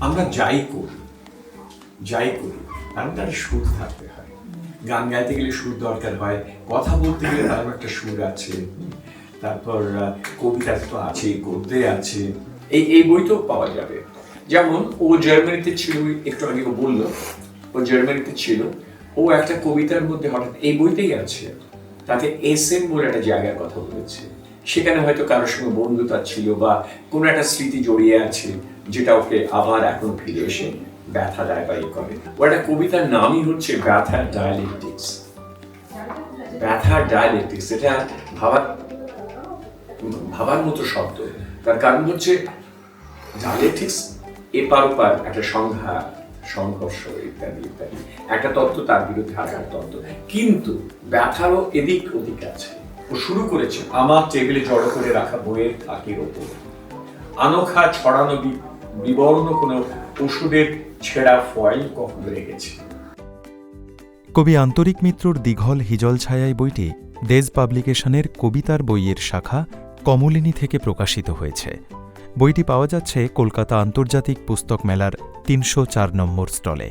আমরা যাই করি কারণ তার সুর থাকতে হয়। গান গাইতে গেলে সুর দরকার হয়, কথা বলতে গেলে তার একটা সুর আছে, তারপর কবিতা তো আছে, গদ্যে আছে। এই বইতেও পাওয়া যাবে। যেমন ও জার্মানিতে ছিল, একটু আগে ও বললো ও জার্মানিতে ছিল, ও একটা কবিতার মধ্যে হঠাৎ এই বইতেই আছে, তাতে এসেন বলে একটা জায়গার কথা বলেছে। সেখানে হয়তো কারোর সঙ্গে বন্ধুতা ছিল বা কোনো একটা স্মৃতি জড়িয়ে আছে, যেটা ওকে আবার এখন ফিরে এসে ব্যথা দেয় বা এই করে। ও একটা কবিতার নামই হচ্ছে ব্যথার ডায়ালেকটিক্স। ব্যথার ডায়ালেকটিক্স, এটা ভাবার মতো শব্দ। তার কারণ হচ্ছে ডায়ালেকটিক্স এপার ওপার একটা সংঘর্ষ ইত্যাদি ইত্যাদি, একটা তত্ত্ব তার বিরুদ্ধে আর একটা তত্ত্ব, কিন্তু ব্যথারও এদিক ওদিক আছে। ও শুরু করেছে আমার টেবিলে জড়ো করে রাখা বইয়ের থাকের ওপর আনোখা ছড়ানো বিবর্ণ কোনো ওষুধের ছেঁড়া ফয়েল কখনো রেখেছে। কবি আন্তরিক মিত্রর দিঘল হিজল ছায়াই বইটি দেজ পাবলিকেশনের কবিতার বইয়ের শাখা কমলিনী থেকে প্রকাশিত হয়েছে। বইটি পাওয়া যাচ্ছে কলকাতা আন্তর্জাতিক পুস্তক মেলার ৩০৪ নম্বর স্টলে।